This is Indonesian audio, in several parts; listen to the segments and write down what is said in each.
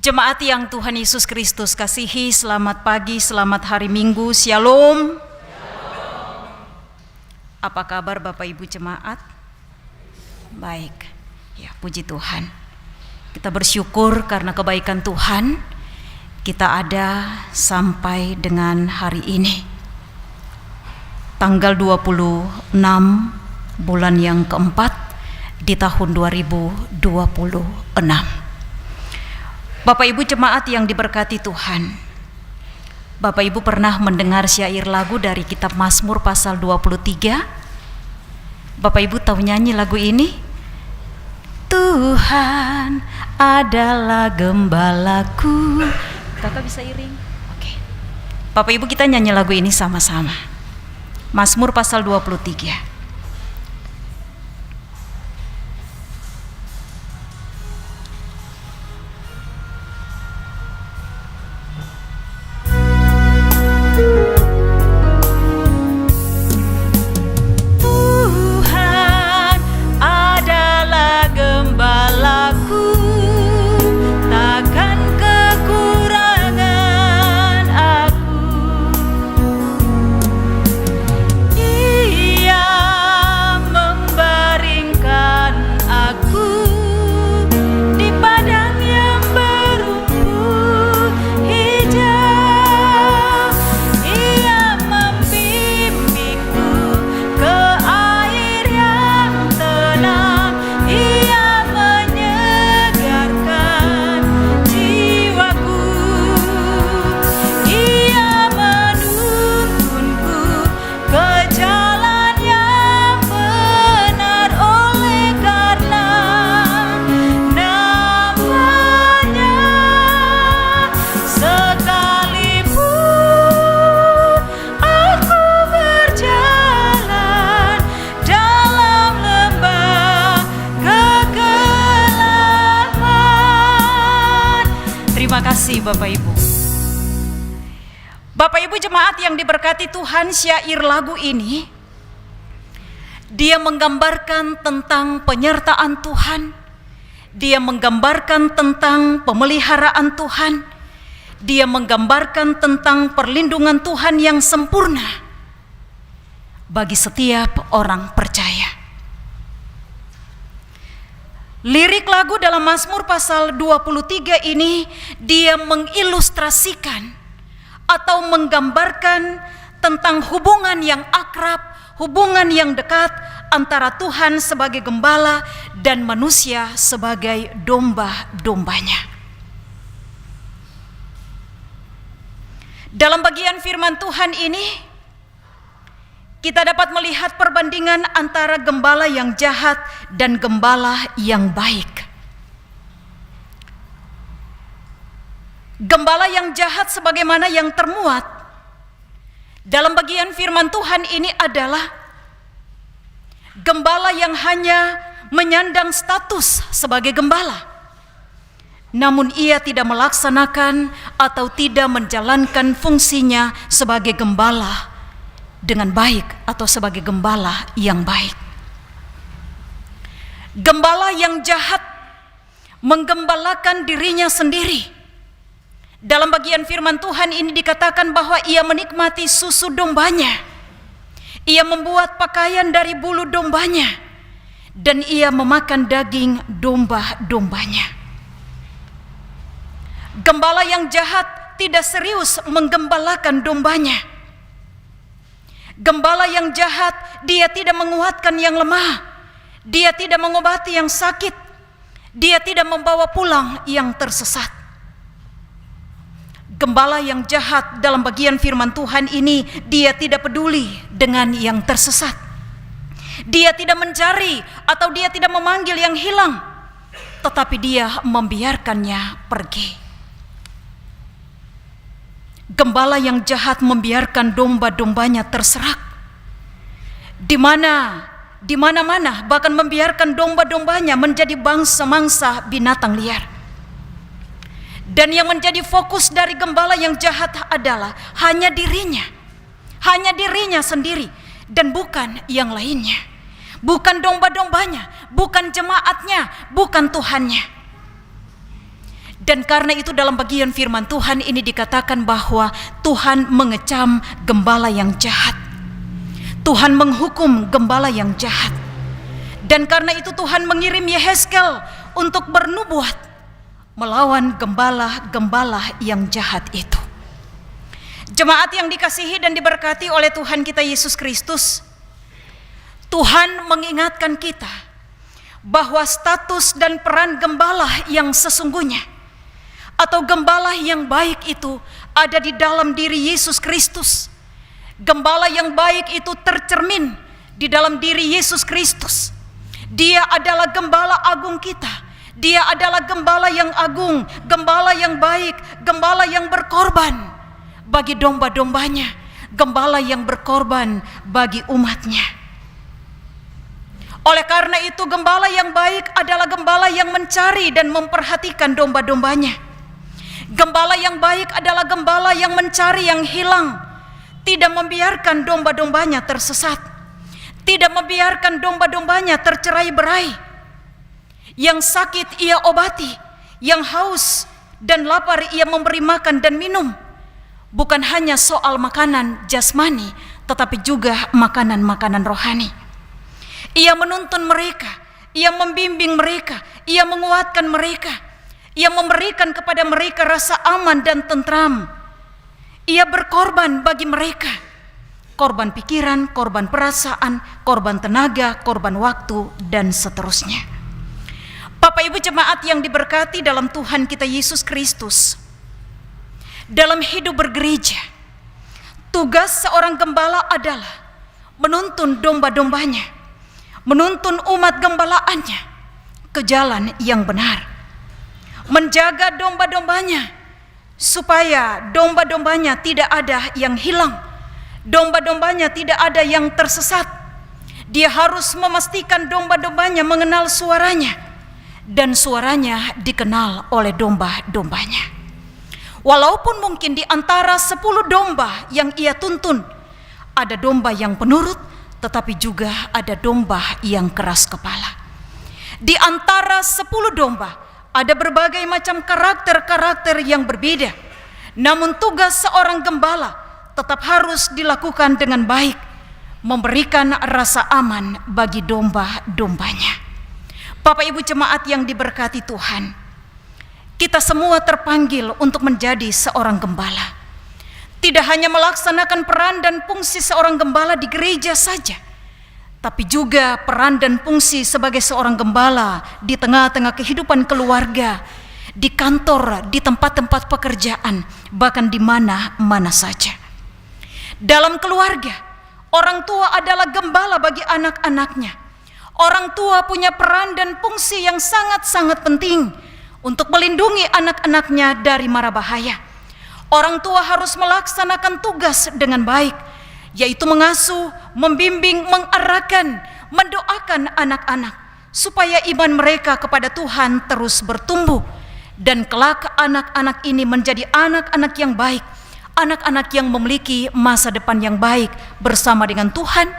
Jemaat yang Tuhan Yesus Kristus kasihi, selamat pagi, selamat hari Minggu, Shalom. Apa kabar Bapak Ibu jemaat? Baik, ya puji Tuhan. Kita bersyukur karena kebaikan Tuhan, kita ada sampai dengan hari ini. Tanggal 26 bulan yang keempat di tahun 2026. Bapak Ibu jemaat yang diberkati Tuhan, Bapak Ibu pernah mendengar syair lagu dari kitab Mazmur pasal 23? Bapak Ibu tahu nyanyi lagu ini? Tuhan adalah gembalaku. Kakak bisa iring? Oke. Bapak Ibu kita nyanyi lagu ini sama-sama. Mazmur pasal 23. Bapak Ibu. Bapak Ibu jemaat yang diberkati Tuhan, syair lagu ini dia menggambarkan tentang penyertaan Tuhan, dia menggambarkan tentang pemeliharaan Tuhan, dia menggambarkan tentang perlindungan Tuhan yang sempurna bagi setiap orang percaya. Lirik lagu dalam Mazmur pasal 23 ini dia mengilustrasikan atau menggambarkan tentang hubungan yang akrab, hubungan yang dekat antara Tuhan sebagai gembala dan manusia sebagai domba-dombanya. Dalam bagian firman Tuhan ini kita dapat melihat perbandingan antara gembala yang jahat dan gembala yang baik. Gembala yang jahat sebagaimana yang termuat dalam bagian firman Tuhan ini adalah gembala yang hanya menyandang status sebagai gembala, namun ia tidak melaksanakan atau tidak menjalankan fungsinya sebagai gembala dengan baik atau sebagai gembala yang baik. Gembala yang jahat menggembalakan dirinya sendiri. Dalam bagian firman Tuhan ini dikatakan bahwa ia menikmati susu dombanya, ia membuat pakaian dari bulu dombanya, dan ia memakan daging domba-dombanya. Gembala yang jahat tidak serius menggembalakan dombanya. Gembala yang jahat, dia tidak menguatkan yang lemah, dia tidak mengobati yang sakit, dia tidak membawa pulang yang tersesat. Gembala yang jahat dalam bagian firman Tuhan ini, dia tidak peduli dengan yang tersesat. Dia tidak mencari atau dia tidak memanggil yang hilang, tetapi dia membiarkannya pergi. Gembala yang jahat membiarkan domba-dombanya terserak di mana-mana, bahkan membiarkan domba-dombanya menjadi bangsa-mangsa binatang liar. Dan yang menjadi fokus dari gembala yang jahat adalah hanya dirinya sendiri dan bukan yang lainnya, bukan domba-dombanya, bukan jemaatnya, bukan Tuhannya. Dan karena itu dalam bagian firman Tuhan ini dikatakan bahwa Tuhan mengecam gembala yang jahat. Tuhan menghukum gembala yang jahat. Dan karena itu Tuhan mengirim Yehezkel untuk bernubuat melawan gembala-gembala yang jahat itu. Jemaat yang dikasihi dan diberkati oleh Tuhan kita Yesus Kristus, Tuhan mengingatkan kita bahwa status dan peran gembala yang sesungguhnya atau gembala yang baik itu ada di dalam diri Yesus Kristus. Gembala yang baik itu tercermin di dalam diri Yesus Kristus. Dia adalah gembala agung kita. Dia adalah gembala yang agung, gembala yang baik, gembala yang berkorban bagi domba-dombanya, gembala yang berkorban bagi umatnya. Oleh karena itu gembala yang baik adalah gembala yang mencari dan memperhatikan domba-dombanya. Gembala yang baik adalah gembala yang mencari yang hilang, tidak membiarkan domba-dombanya tersesat, tidak membiarkan domba-dombanya tercerai-berai. Yang sakit ia obati, yang haus dan lapar ia memberi makan dan minum. Bukan hanya soal makanan jasmani, tetapi juga makanan-makanan rohani. Ia menuntun mereka, ia membimbing mereka, ia menguatkan mereka, ia memberikan kepada mereka rasa aman dan tentram. Ia berkorban bagi mereka, korban pikiran, korban perasaan, korban tenaga, korban waktu, dan seterusnya. Bapak Ibu jemaat yang diberkati dalam Tuhan kita Yesus Kristus, dalam hidup bergereja, tugas seorang gembala adalah menuntun domba-dombanya, menuntun umat gembalaannya ke jalan yang benar, menjaga domba-dombanya supaya domba-dombanya tidak ada yang hilang, domba-dombanya tidak ada yang tersesat. Dia harus memastikan domba-dombanya mengenal suaranya dan suaranya dikenal oleh domba-dombanya. Walaupun mungkin di antara 10 domba yang ia tuntun ada domba yang penurut, tetapi juga ada domba yang keras kepala. Di antara 10 domba ada berbagai macam karakter-karakter yang berbeda. Namun tugas seorang gembala tetap harus dilakukan dengan baik, memberikan rasa aman bagi domba-dombanya. Bapak Ibu jemaat yang diberkati Tuhan, kita semua terpanggil untuk menjadi seorang gembala. Tidak hanya melaksanakan peran dan fungsi seorang gembala di gereja saja, tapi juga peran dan fungsi sebagai seorang gembala di tengah-tengah kehidupan keluarga, di kantor, di tempat-tempat pekerjaan, bahkan di mana-mana saja. Dalam keluarga, orang tua adalah gembala bagi anak-anaknya. Orang tua punya peran dan fungsi yang sangat-sangat penting untuk melindungi anak-anaknya dari mara bahaya. Orang tua harus melaksanakan tugas dengan baik, yaitu mengasuh, membimbing, mengarahkan, mendoakan anak-anak supaya iman mereka kepada Tuhan terus bertumbuh, dan kelak anak-anak ini menjadi anak-anak yang baik, anak-anak yang memiliki masa depan yang baik bersama dengan Tuhan,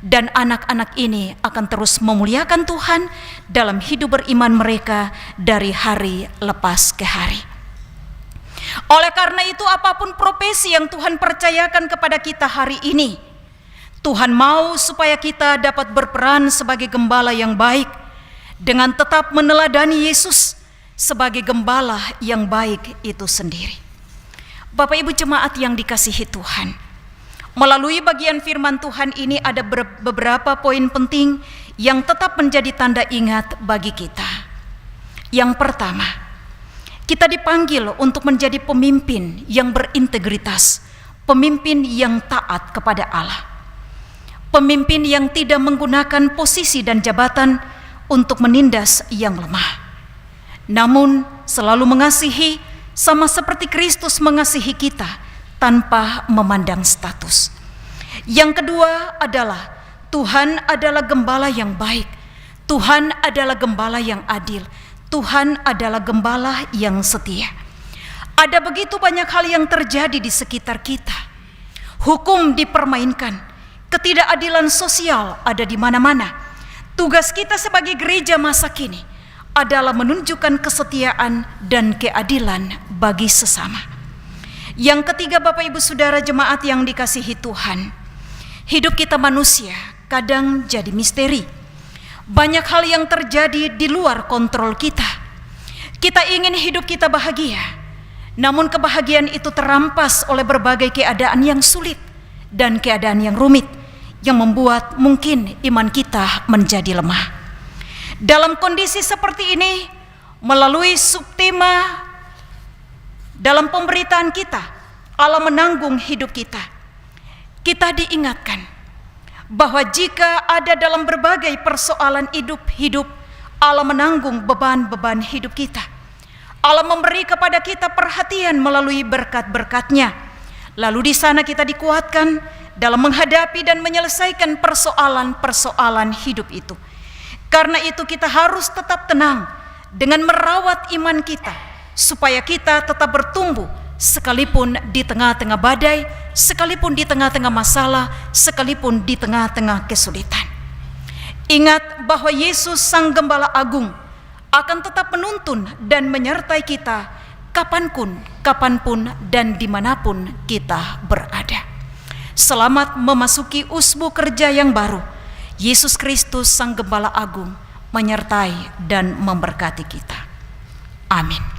dan anak-anak ini akan terus memuliakan Tuhan dalam hidup beriman mereka dari hari lepas ke hari. Oleh karena itu, apapun profesi yang Tuhan percayakan kepada kita hari ini, Tuhan mau supaya kita dapat berperan sebagai gembala yang baik dengan tetap meneladani Yesus sebagai gembala yang baik itu sendiri. Bapak Ibu jemaat yang dikasihi Tuhan, melalui bagian firman Tuhan ini ada beberapa poin penting yang tetap menjadi tanda ingat bagi kita. Yang pertama, kita dipanggil untuk menjadi pemimpin yang berintegritas, pemimpin yang taat kepada Allah, pemimpin yang tidak menggunakan posisi dan jabatan untuk menindas yang lemah, namun selalu mengasihi sama seperti Kristus mengasihi kita tanpa memandang status. Yang kedua adalah Tuhan adalah gembala yang baik, Tuhan adalah gembala yang adil, Tuhan adalah gembala yang setia. Ada begitu banyak hal yang terjadi di sekitar kita. Hukum dipermainkan, ketidakadilan sosial ada di mana-mana. Tugas kita sebagai gereja masa kini adalah menunjukkan kesetiaan dan keadilan bagi sesama. Yang ketiga, Bapak Ibu Saudara jemaat yang dikasihi Tuhan, hidup kita manusia kadang jadi misteri. Banyak hal yang terjadi di luar kontrol kita. Kita ingin hidup kita bahagia, namun kebahagiaan itu terampas oleh berbagai keadaan yang sulit dan keadaan yang rumit, yang membuat mungkin iman kita menjadi lemah. Dalam kondisi seperti ini, melalui subtema dalam pemberitaan kita, Allah menanggung hidup kita. Kita diingatkan bahwa jika ada dalam berbagai persoalan hidup, Allah menanggung beban-beban hidup kita. Allah memberi kepada kita perhatian melalui berkat-berkat-Nya. Lalu di sana kita dikuatkan dalam menghadapi dan menyelesaikan persoalan-persoalan hidup itu. Karena itu kita harus tetap tenang dengan merawat iman kita, supaya kita tetap bertumbuh sekalipun di tengah-tengah badai, sekalipun di tengah-tengah masalah, sekalipun di tengah-tengah kesulitan. Ingat bahwa Yesus Sang Gembala Agung akan tetap menuntun dan menyertai kita kapanpun dan dimanapun kita berada. Selamat memasuki usbu kerja yang baru. Yesus Kristus Sang Gembala Agung menyertai dan memberkati kita. Amin.